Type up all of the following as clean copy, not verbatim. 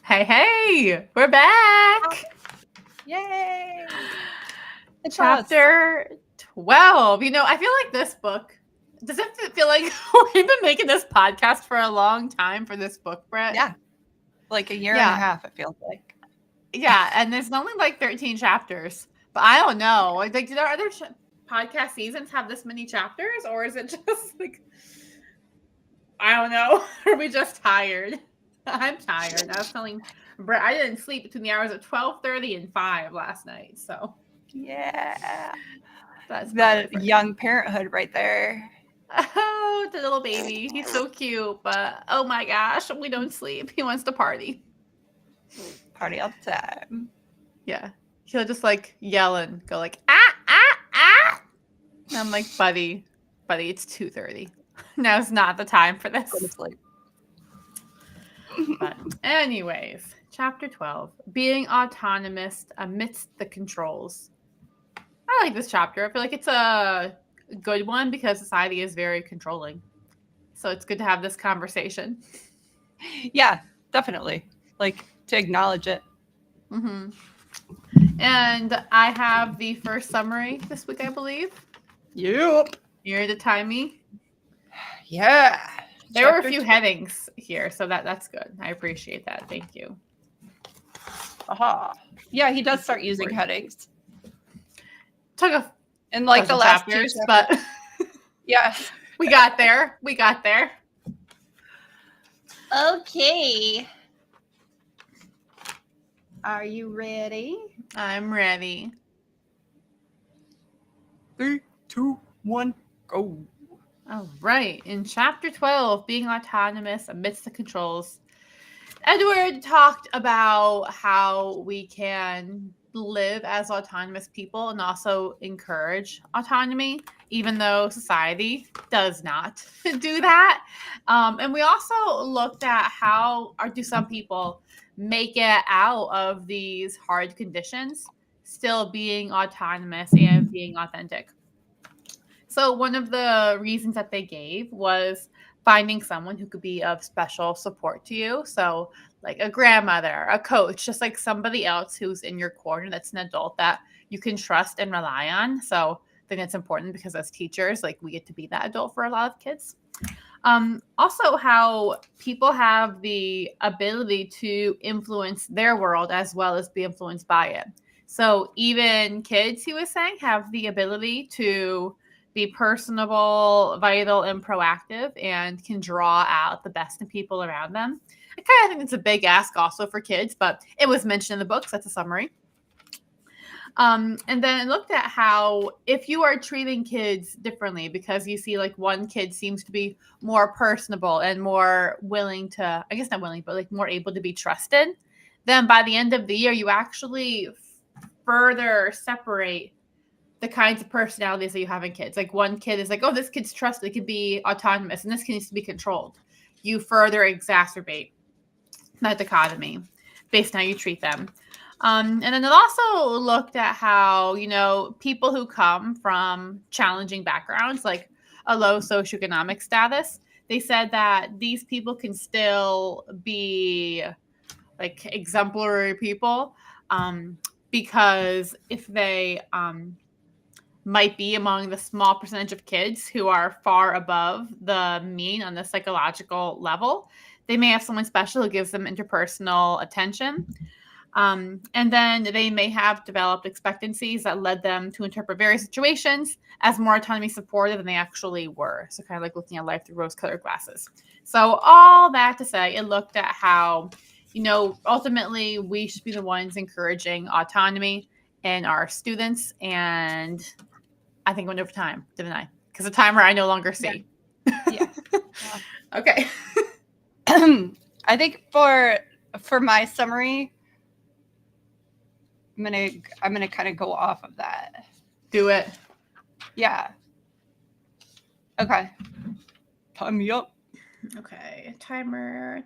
Hey, we're Oh, back. yay! It's us. Chapter 12. I feel like this book, does it feel like we've been making this podcast for a long time for this book, Brett? Yeah, like a year and a Yeah. half, it feels like. Yeah. And there's only like 13 chapters, but I don't know. Like, do there other podcast seasons have this many chapters, or is it just like, I don't know. Are we just tired? I'm tired. I was telling Brett I didn't sleep between the hours of 12:30 and 5 last night. So Yeah. that's probably That for young parenthood right there. Oh, the little baby. He's so cute, but oh my gosh, we don't sleep. He wants to party. Party all the time. Yeah. He'll just like yell and go like, ah, ah, ah. And I'm like, buddy, it's 2:30. Now's not the time for Go this. to sleep. But anyways, chapter 12, being autonomous amidst the controls. I like this chapter. I feel like it's a good one because society is very controlling. So it's good to have this conversation. Yeah, definitely. Like to acknowledge it. Mm-hmm. And I have the first summary this week, I believe. Yep. You're to time me. Yeah. There were a few headings here, so that's good. I appreciate that. Thank you. Aha. Yeah, he does start using headings. Took a in like the last chapters, but yeah. We got there. Okay. Are you ready? I'm ready. 3, 2, 1, go. All right. In chapter 12, being autonomous amidst the controls, Edward talked about how we can live as autonomous people and also encourage autonomy, even though society does not do that. And we also looked at how do some people make it out of these hard conditions, still being autonomous and being authentic. So one of the reasons that they gave was finding someone who could be of special support to you. So like a grandmother, a coach, just like somebody else who's in your corner that's an adult that you can trust and rely on. So I think that's important because as teachers, like we get to be that adult for a lot of kids. Also, how people have the ability to influence their world as well as be influenced by it. So even kids, he was saying, have the ability to be personable, vital, and proactive, and can draw out the best in people around them. I kind of think it's a big ask also for kids, but it was mentioned in the book, so that's a summary. And then I looked at how if you are treating kids differently because you see like one kid seems to be more personable and more willing to, I guess not willing, but like more able to be trusted, then by the end of the year, you actually further separate the kinds of personalities that you have in kids. Like one kid is like, oh, this kid's trusted, it could be autonomous, and this kid needs to be controlled. You further exacerbate that dichotomy based on how you treat them. And then it also looked at how, people who come from challenging backgrounds, like a low socioeconomic status, they said that these people can still be like exemplary people because if they might be among the small percentage of kids who are far above the mean on the psychological level, they may have someone special who gives them interpersonal attention. And then they may have developed expectancies that led them to interpret various situations as more autonomy supportive than they actually were. So kind of like looking at life through rose-colored glasses. So all that to say, it looked at how, ultimately we should be the ones encouraging autonomy in our students. And I think I went over time, didn't I? Because the timer I no longer see. Yeah. Okay. I think for my summary, I'm gonna kind of go off of that. Do it. Yeah. Okay. Time me up. Okay. Timer.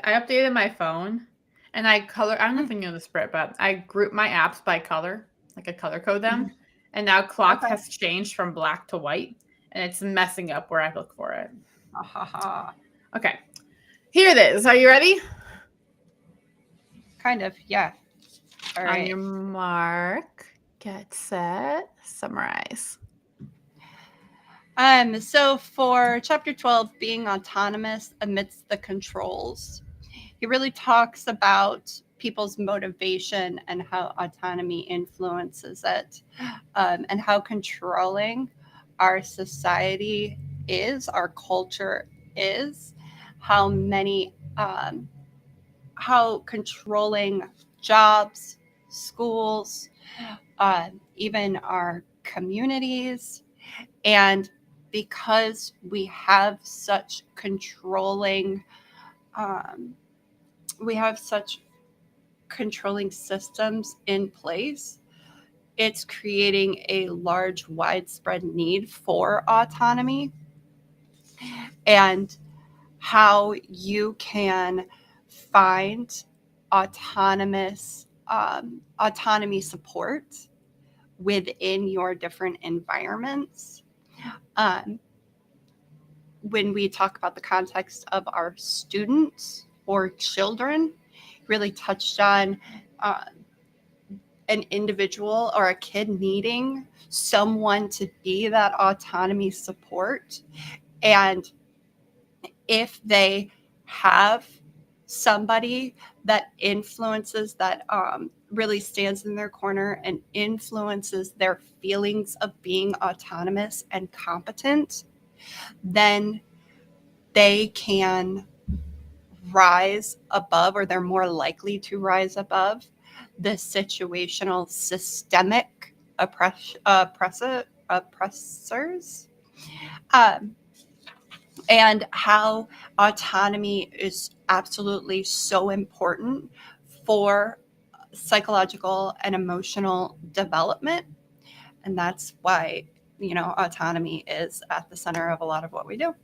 I updated my phone and I don't know if you know this, Britt, but I group my apps by color, like I color code them. Mm-hmm. And now clock has changed from black to white and it's messing up where I look for it. Ha ha ha. Okay. Here it is. Are you ready? Kind of, yeah. All On right. your mark, get set, summarize. So for chapter 12, being autonomous amidst the controls, he really talks about people's motivation and how autonomy influences it, and how controlling our society is, our culture is, how controlling jobs, schools, even our communities. And because we have such controlling systems in place, it's creating a large, widespread need for autonomy, and how you can find autonomy support within your different environments. When we talk about the context of our students or children, really touched on an individual or a kid needing someone to be that autonomy support. And if they have somebody that influences, that really stands in their corner and influences their feelings of being autonomous and competent, then they can rise above, or they're more likely to rise above, the situational systemic oppressors. And how autonomy is absolutely so important for psychological and emotional development. And that's why, autonomy is at the center of a lot of what we do.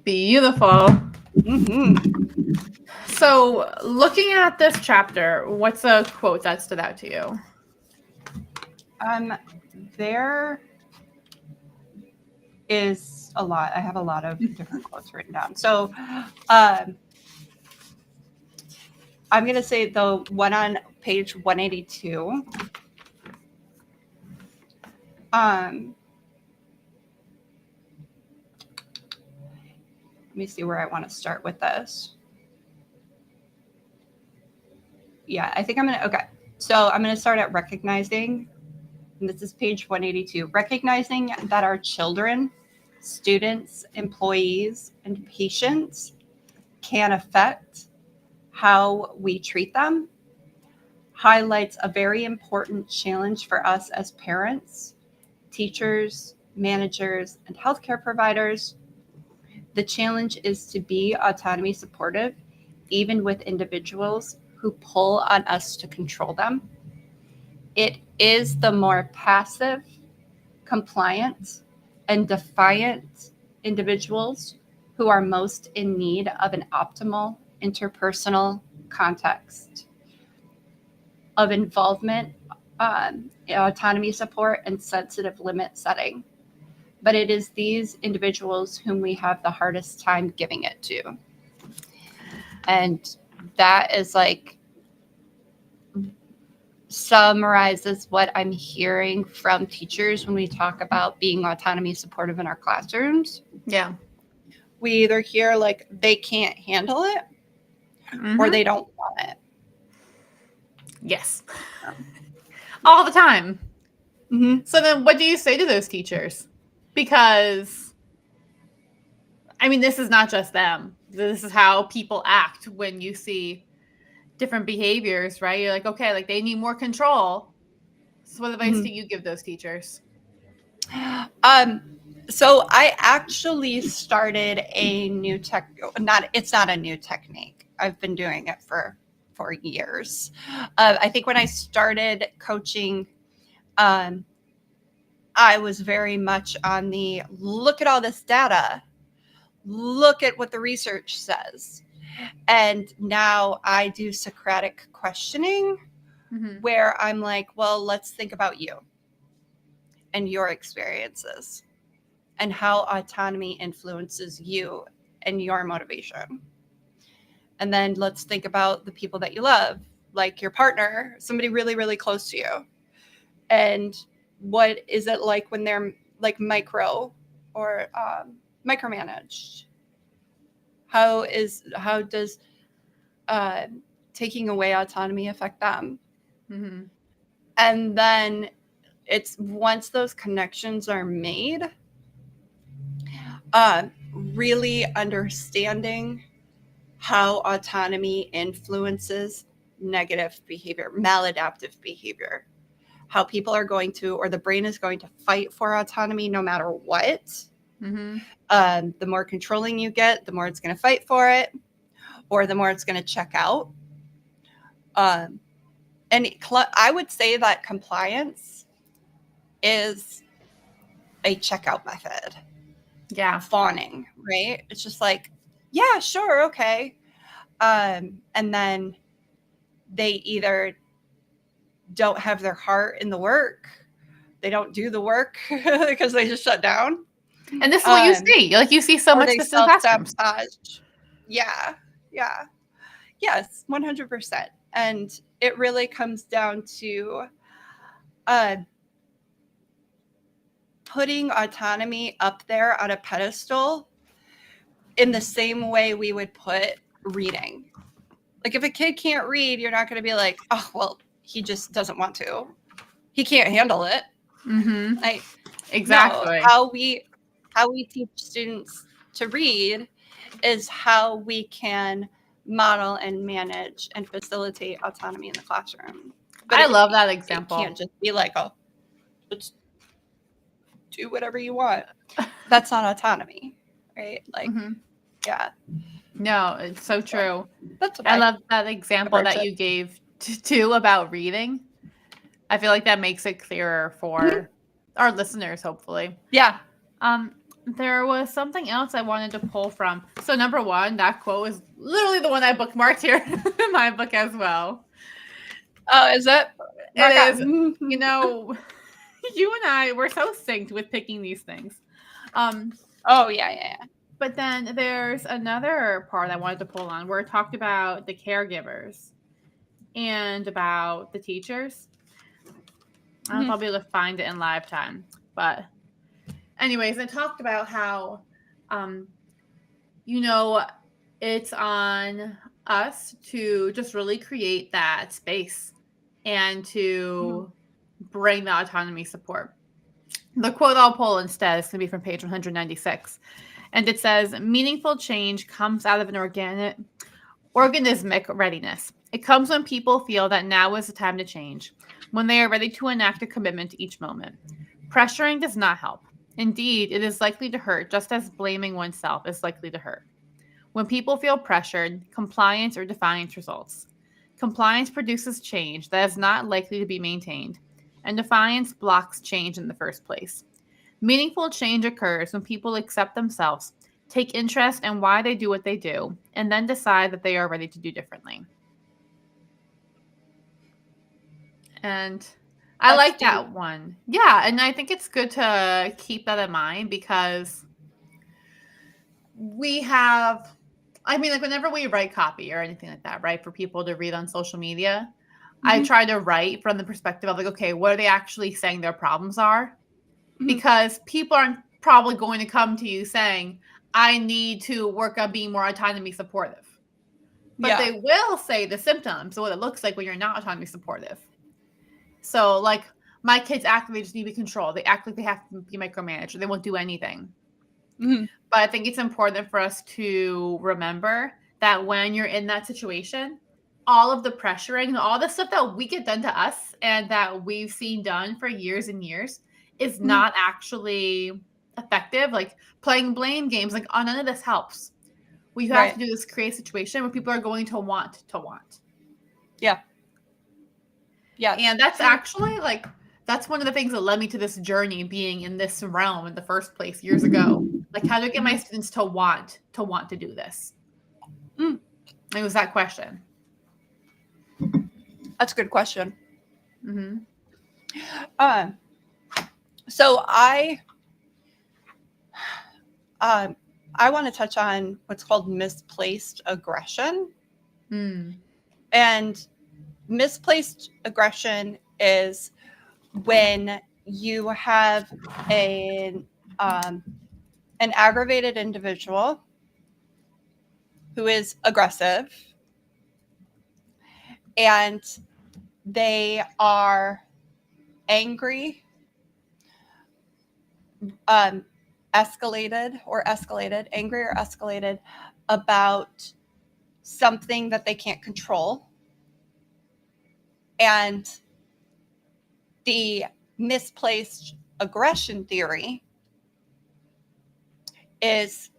Beautiful. Mm-hmm. So, looking at this chapter, what's a quote that stood out to you? There is a lot. I have a lot of different quotes written down. So, I'm going to say the one on page 182. Let me see where I want to start with this. Yeah, I think I'm going to, okay. So I'm going to start at recognizing, and this is page 182, recognizing that our children, students, employees, and patients can affect how we treat them, highlights a very important challenge for us as parents, teachers, managers, and healthcare providers. The challenge is to be autonomy supportive, even with individuals who pull on us to control them. It is the more passive, compliant, and defiant individuals who are most in need of an optimal interpersonal context of involvement, autonomy support, and sensitive limit setting. But it is these individuals whom we have the hardest time giving it to. And that is like summarizes what I'm hearing from teachers when we talk about being autonomy supportive in our classrooms. Yeah. We either hear like they can't handle it, or they don't want it. Yes. All the time. Mm-hmm. So then what do you say to those teachers? Because, I mean, this is not just them. This is how people act when you see different behaviors, right? You're like, okay, like they need more control. So what advice do you give those teachers? So I actually started a new it's not a new technique. I've been doing it for years. I think when I started coaching, I was very much on the look at all this data, look at what the research says. And now I do Socratic questioning, where I'm like, well, let's think about you and your experiences. and how autonomy influences you and your motivation. And then let's think about the people that you love, like your partner, somebody really, really close to you. And what is it like when they're like micro or micromanaged? How does taking away autonomy affect them? Mm-hmm. And then it's once those connections are made, really understanding how autonomy influences negative behavior, maladaptive behavior, how people are going to, or the brain is going to fight for autonomy no matter what. Mm-hmm. The more controlling you get, the more it's going to fight for it, or the more it's going to check out. And I would say that compliance is a checkout method. Yeah. Fawning, right? It's just like, yeah, sure, okay. And then they either don't have their heart in the work, they don't do the work because they just shut down. And this is what you see. Like you see so much this in classrooms. Yeah. Yes, 100%. And it really comes down to putting autonomy up there on a pedestal in the same way we would put reading. Like if a kid can't read, you're not going to be like, oh, well, he just doesn't want to. He can't handle it. Mm-hmm. Like, exactly. No, how we teach students to read is how we can model and manage and facilitate autonomy in the classroom. But I love that example. It can't just be like, oh, let's do whatever you want. That's not autonomy, right? Like, mm-hmm. Yeah. No, it's so true. That's what I love that example that you gave too about reading. I feel like that makes it clearer for our listeners, hopefully. Yeah. There was something else I wanted to pull from. So number one, that quote is literally the one I bookmarked here in my book as well. Oh, is it? It is. You know, you and I, we're so synced with picking these things. Oh, yeah. But then there's another part I wanted to pull on where it talked about the caregivers and about the teachers. I'll probably be able to find it in live time. But anyways, it talked about how, it's on us to just really create that space and to bring the autonomy support. The quote I'll pull instead is going to be from page 196. And it says, meaningful change comes out of an organismic readiness. It comes when people feel that now is the time to change, when they are ready to enact a commitment to each moment. Pressuring does not help. Indeed, it is likely to hurt, just as blaming oneself is likely to hurt. When people feel pressured, compliance or defiance results. Compliance produces change that is not likely to be maintained, and defiance blocks change in the first place. Meaningful change occurs when people accept themselves, take interest in why they do what they do, and then decide that they are ready to do differently. And I like that one. Yeah, and I think it's good to keep that in mind because we have, whenever we write copy or anything like that, right, for people to read on social media, I try to write from the perspective of like, okay, what are they actually saying their problems are? Because people aren't probably going to come to you saying, I need to work on being more autonomy supportive. But they will say the symptoms, so what it looks like when you're not autonomy supportive. So, like, my kids act like they just need to be controlled. They act like they have to be micromanaged, or they won't do anything. But I think it's important for us to remember that when you're in that situation, all of the pressuring, all the stuff that we get done to us and that we've seen done for years and years is not actually effective. Like playing blame games, like none of this helps. We have to do this create a situation where people are going to want. Yeah. And that's actually that's one of the things that led me to this journey being in this realm in the first place years ago. Like how do I get my students to want to do this? It was that question. That's a good question. So I want to touch on what's called misplaced aggression. Mm. And misplaced aggression is when you have an aggravated individual who is aggressive, and they are angry, angry or escalated about something that they can't control. And the misplaced aggression theory is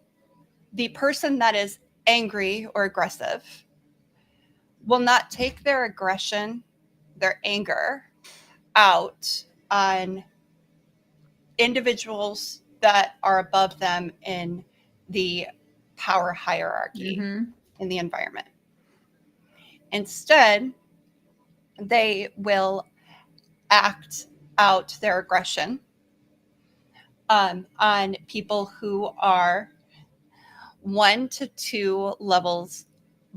the person that is angry or aggressive will not take their aggression, their anger, out on individuals that are above them in the power hierarchy in the environment. Instead, they will act out their aggression on people who are 1 to 2 levels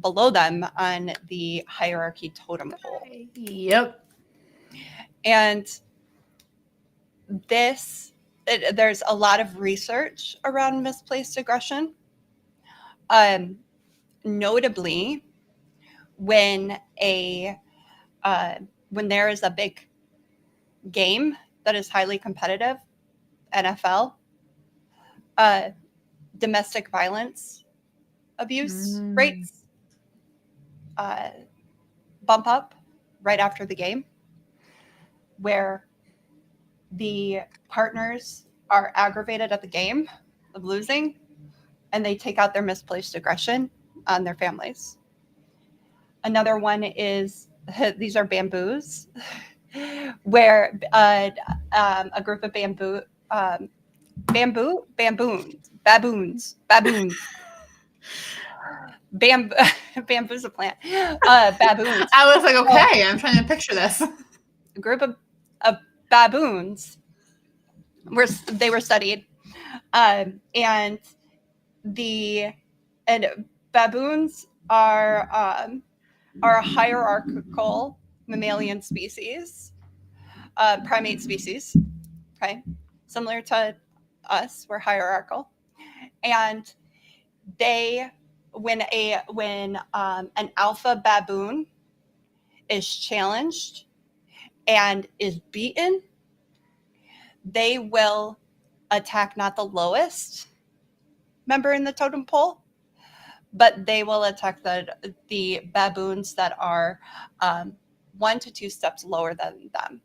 below them on the hierarchy totem pole. Yep. And there's a lot of research around misplaced aggression. Notably, when there is a big game that is highly competitive, NFL, domestic violence abuse rates bump up right after the game, where the partners are aggravated at the game of losing, and they take out their misplaced aggression on their families. Another one is, these are bamboos, where a group of baboons. Bamboo's a plant. Baboons. I was like, okay, I'm trying to picture this. A group of baboons were studied, and baboons are a hierarchical mammalian species, primate species. Okay, similar to us, we're hierarchical, and when an alpha baboon is challenged and is beaten, they will attack not the lowest member in the totem pole, but they will attack the baboons that are 1 to 2 steps lower than them.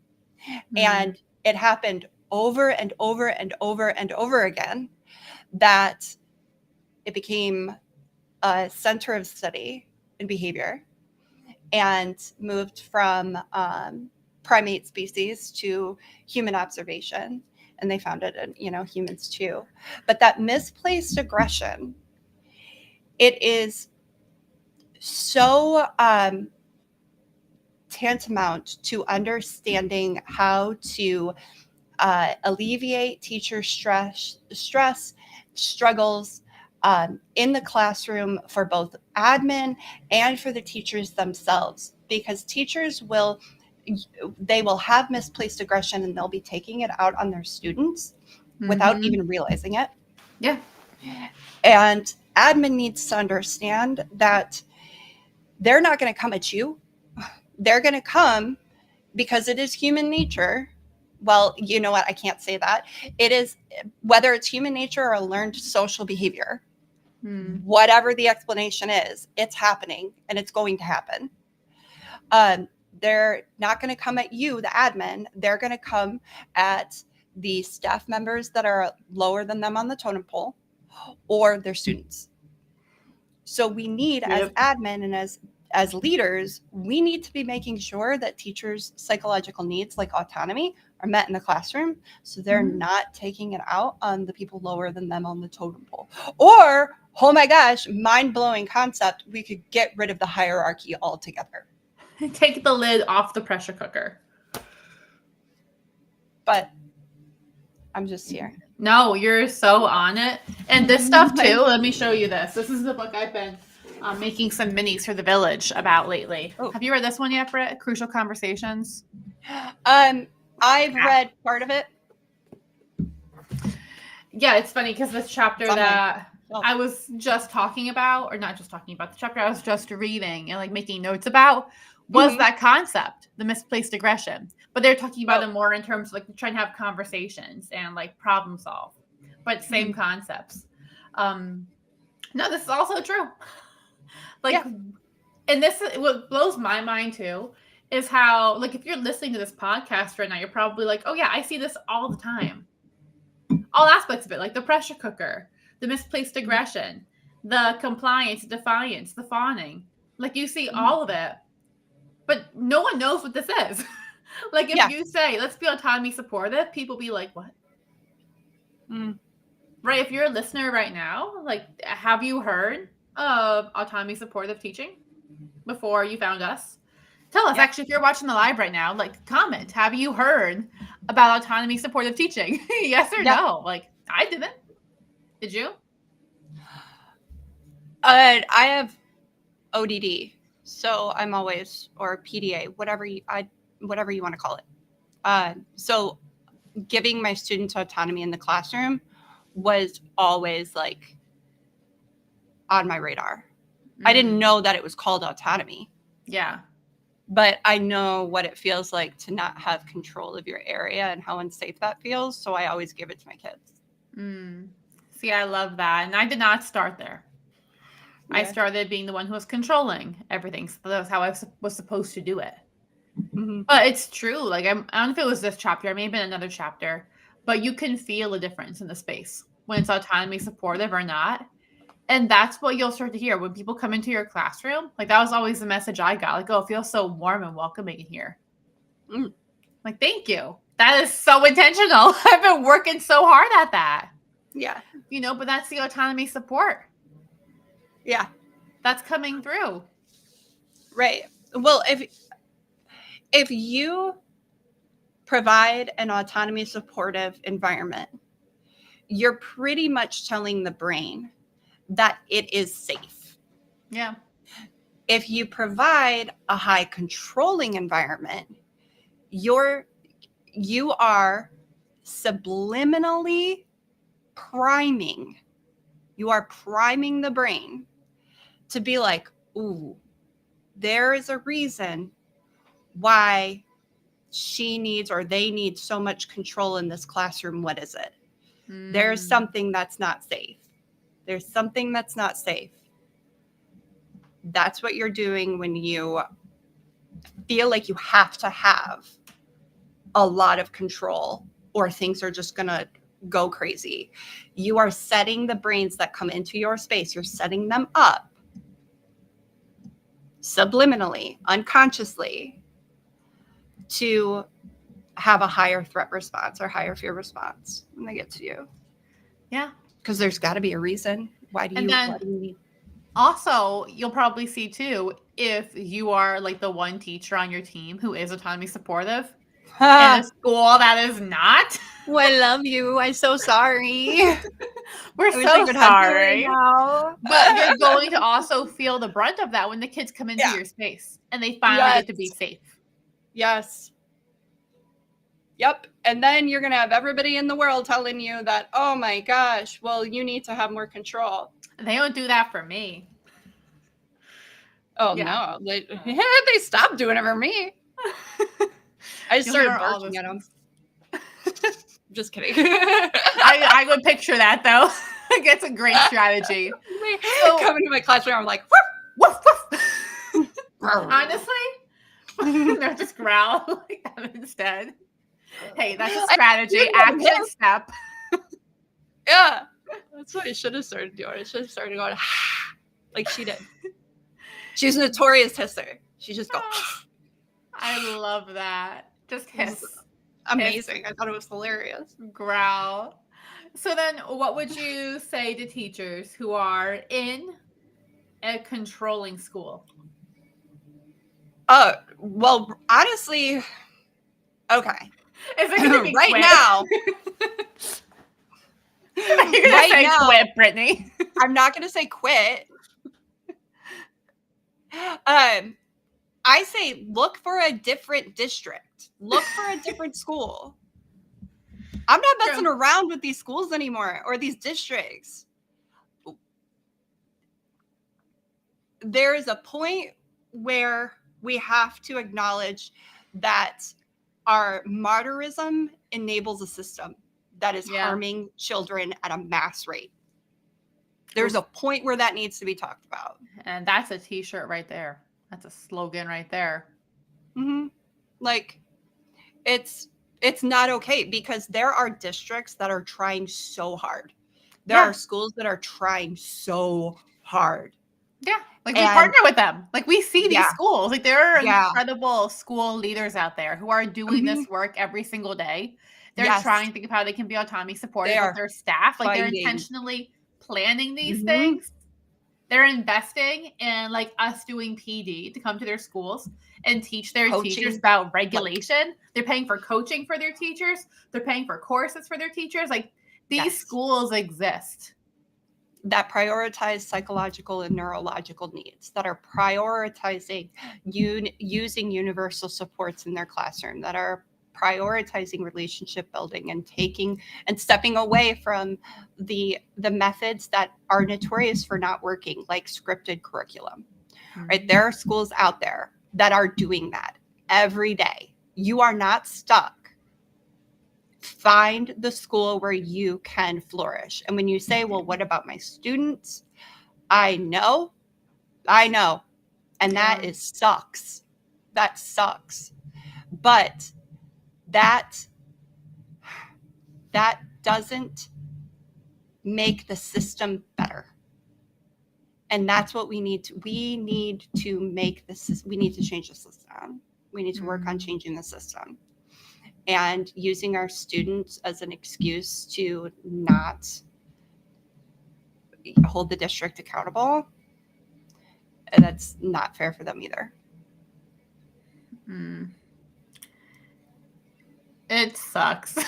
And it happened over and over and over and over again that it became a center of study in behavior and moved from primate species to human observation. And they found it in humans too. But that misplaced aggression, it is so tantamount to understanding how to alleviate teacher stress, struggles in the classroom for both admin and for the teachers themselves, because teachers will have misplaced aggression and they'll be taking it out on their students without even realizing it. Yeah. And admin needs to understand that they're not going to come at you. They're going to come because it is human nature. Well, you know what? I can't say that. It is, whether it's human nature or learned social behavior, whatever the explanation is, it's happening and it's going to happen. They're not going to come at you, the admin. They're going to come at the staff members that are lower than them on the totem pole or their students. So we need, as admin and as leaders, we need to be making sure that teachers' psychological needs like autonomy are met in the classroom, so they're not taking it out on the people lower than them on the totem pole. Or, oh my gosh, mind-blowing concept, we could get rid of the hierarchy altogether. Take the lid off the pressure cooker. But I'm just here. No, you're so on it. And this stuff too, let me show you this. This is the book I've been making some minis for the village about lately. Oh. Have you read this one yet, Britt? Crucial Conversations? I've read part of it. Yeah, it's funny because this chapter that Oh. I was just talking about, or not just talking about, the chapter I was just reading and like making notes about was that concept, the misplaced aggression. But they're talking about it more in terms of like trying to have conversations and like problem solve, but same concepts. No, this is also true. Like, and this, what blows my mind too, is how, like, if you're listening to this podcast right now, you're probably like, oh yeah, I see this all the time. All aspects of it, like the pressure cooker, the misplaced aggression, the compliance, defiance, the fawning. Like, you see all of it, but no one knows what this is. Like, if you say, let's be autonomy supportive, people be like, what? Right? If you're a listener right now, like, have you heard of autonomy supportive teaching before you found us? Tell us, actually, if you're watching the live right now, like, comment. Have you heard about autonomy supportive teaching? Yes or no? Like, I didn't. Did you? I have ODD, so I'm always, or PDA, whatever you want to call it. So giving my students autonomy in the classroom was always like on my radar. I didn't know that it was called autonomy. Yeah. But I know what it feels like to not have control of your area and how unsafe that feels. So I always give it to my kids. See, I love that. And I did not start there. Yeah. I started being the one who was controlling everything. So that was how I was supposed to do it. But it's true. Like, I don't know if it was this chapter. It may have been another chapter. But you can feel a difference in the space when it's autonomy supportive or not. And that's what you'll start to hear when people come into your classroom. Like, that was always the message I got. Like, oh, it feels so warm and welcoming in here. Like, thank you. That is so intentional. I've been working so hard at that. Yeah. You know, but that's the autonomy support. Yeah. That's coming through. Right. Well, if you provide an autonomy supportive environment, you're pretty much telling the brain that it is safe. Yeah. If you provide a high controlling environment, you are subliminally priming. You are priming the brain to be like, ooh, there is a reason why she needs or they need so much control in this classroom. What is it? There's something that's not safe. There's something that's not safe. That's what you're doing when you feel like you have to have a lot of control or things are just going to go crazy. You are setting the brains that come into your space, you're setting them up subliminally, unconsciously, to have a higher threat response or higher fear response when they get to you. Yeah. Because there's got to be a reason. Why do you need? Also, you'll probably see too, if you are like the one teacher on your team who is autonomy supportive in a school that is not. Oh, I love you. I'm so sorry. We're so sorry. But you're going to also feel the brunt of that when the kids come into your space and they finally get to be safe. Yes. Yep. And then you're going to have everybody in the world telling you that, oh my gosh, well, you need to have more control. They don't do that for me. Oh, no. They stopped doing it for me. I just started barking at them. Just kidding. I would picture that, though. I guess a great strategy. Come into my classroom, I'm like, woof, woof. Honestly, no, just growl like that instead. Hey, that's a strategy. Action step. Yeah. That's what I should have started doing. I should have started going like she did. She's a notorious hisser. She just goes. I love that. Just hiss. Amazing. Hiss. I thought it was hilarious. Growl. So then what would you say to teachers who are in a controlling school? Well, honestly, okay. Is it gonna be Right quit? now. You're gonna Right say now. quit, Brittany. I'm not going to say quit. I say look for a different district. Look for a different school. I'm not messing around with these schools anymore or these districts. There is a point where we have to acknowledge that our martyrism enables a system that is harming children at a mass rate. There's a point where that needs to be talked about. And that's a t-shirt right there. That's a slogan right there. Mm-hmm. Like, it's not okay because there are districts that are trying so hard. There are schools that are trying so hard. Yeah. Like we partner with them. Like we see these schools. Like there are incredible school leaders out there who are doing this work every single day. They're trying to think of how they can be autonomy supportive with their staff. Like they're intentionally planning these things. They're investing in like us doing PD to come to their schools and teach their teachers about regulation. They're paying for coaching for their teachers. They're paying for courses for their teachers. Like these schools exist. That prioritize psychological and neurological needs, that are prioritizing using universal supports in their classroom, that are prioritizing relationship building and taking and stepping away from the methods that are notorious for not working, like scripted curriculum. Right? There are schools out there that are doing that every day. You are not stuck. Find the school where you can flourish. And when you say, well, what about my students? I know. And that sucks. That sucks. But that doesn't make the system better. And that's what we need to make this. We need to change the system. We need to work on changing the system. And using our students as an excuse to not hold the district accountable, that's not fair for them either. It sucks.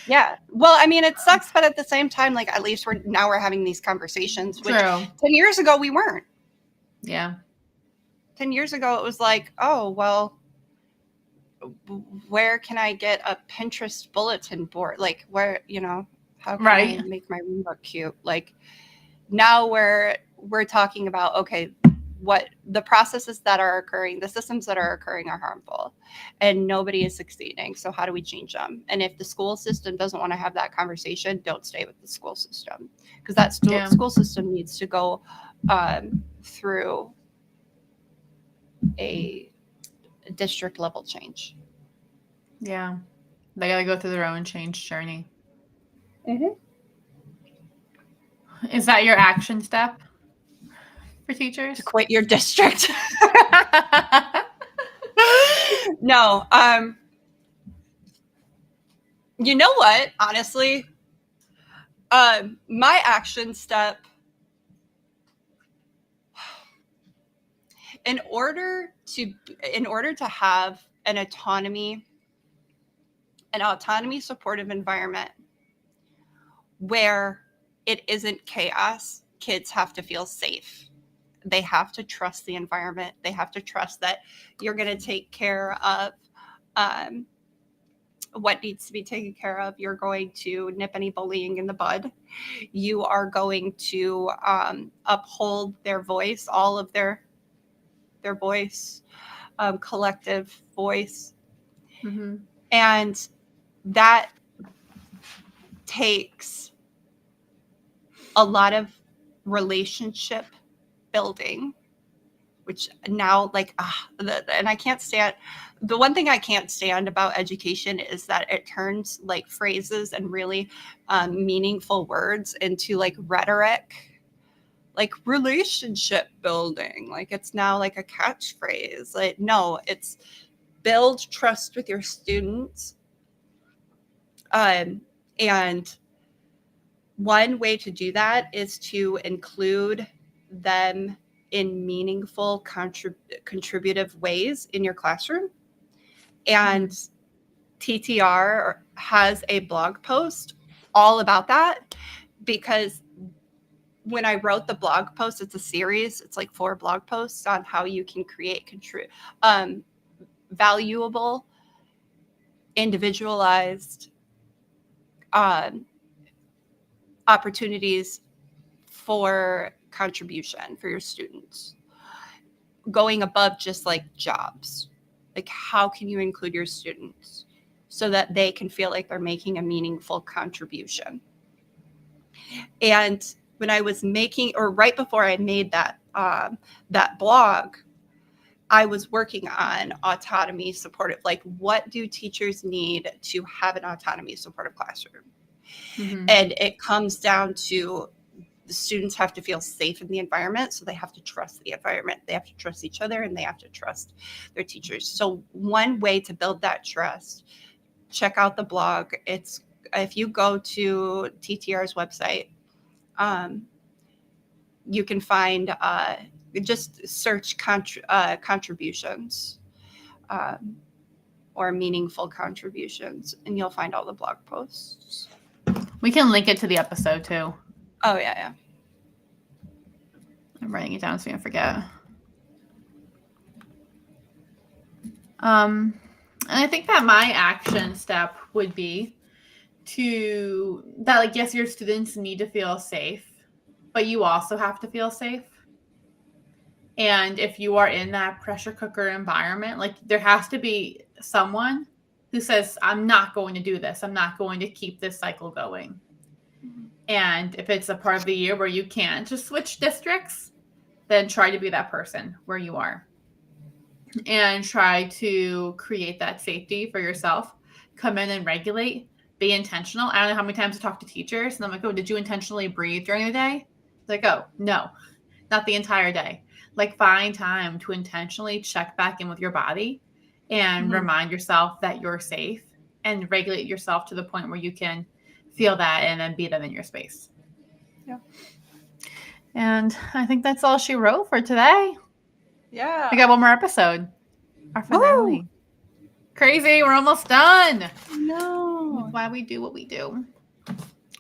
Yeah. Well, I mean, it sucks, but at the same time, like at least we're having these conversations, which 10 years ago we weren't. Yeah. 10 years ago it was like, oh, well, where can I get a Pinterest bulletin board? Like where, how can I make my room look cute? Like now we're talking about, okay, what the processes that are occurring, the systems that are occurring are harmful and nobody is succeeding. So how do we change them? And if the school system doesn't want to have that conversation, don't stay with the school system, because that school system needs to go through a district level change. Yeah. They got to go through their own change journey. Is that your action step for teachers? To quit your district? No. You know what? Honestly, my action step, in order to have an autonomy supportive environment where it isn't chaos, kids have to feel safe. They have to trust the environment. They have to trust that you're going to take care of what needs to be taken care of. You're going to nip any bullying in the bud. You are going to uphold their voice, all of their voice, collective voice. And that takes a lot of relationship building, which now and I can't stand, the one thing I can't stand about education is that it turns like phrases and really meaningful words into like rhetoric, like relationship building. Like it's now like a catchphrase. Like, no, it's build trust with your students. And one way to do that is to include them in meaningful, contributive ways in your classroom. And TTR has a blog post all about that, because when I wrote the blog post, it's a series. It's like 4 blog posts on how you can create valuable, individualized opportunities for contribution for your students, going above just like jobs. Like, how can you include your students so that they can feel like they're making a meaningful contribution? And when I was making, or right before I made that blog, I was working on autonomy supportive. Like, what do teachers need to have an autonomy supportive classroom? Mm-hmm. And it comes down to the students have to feel safe in the environment, so they have to trust the environment. They have to trust each other, and they have to trust their teachers. So one way to build that trust, check out the blog. It's, if you go to TTR's website, you can find, just search contributions or meaningful contributions, and you'll find all the blog posts. We can link it to the episode too. Oh, yeah. I'm writing it down so we don't forget. And I think that my action step would be that, like, yes, your students need to feel safe, but you also have to feel safe. And if you are in that pressure cooker environment, like, there has to be someone who says, I'm not going to do this. I'm not going to keep this cycle going. And if it's a part of the year where you can't just switch districts, then try to be that person where you are and try to create that safety for yourself. Come in and regulate, be intentional. I don't know how many times I talk to teachers and I'm like, oh, did you intentionally breathe during the day? It's like, oh, no, not the entire day. Like, find time to intentionally check back in with your body and remind yourself that you're safe, and regulate yourself to the point where you can feel that and then be that in your space. Yeah. And I think that's all she wrote for today. Yeah. We got one more episode. Our finale. Woo! Crazy. We're almost done. No. That's why we do what we do.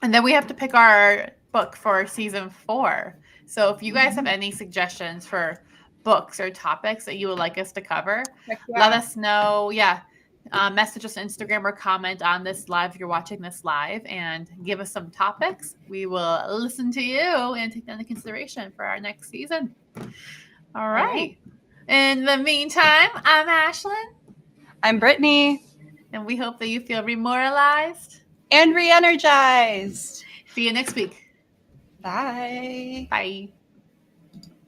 And then we have to pick our book for season 4. So if you guys have any suggestions for books or topics that you would like us to cover, let us know. Yeah. Message us on Instagram or comment on this live if you're watching this live, and give us some topics. We will listen to you and take that into consideration for our next season. All right. In the meantime, I'm Ashlyn. I'm Brittany. And we hope that you feel remoralized and re-energized. See you next week. Bye. Bye.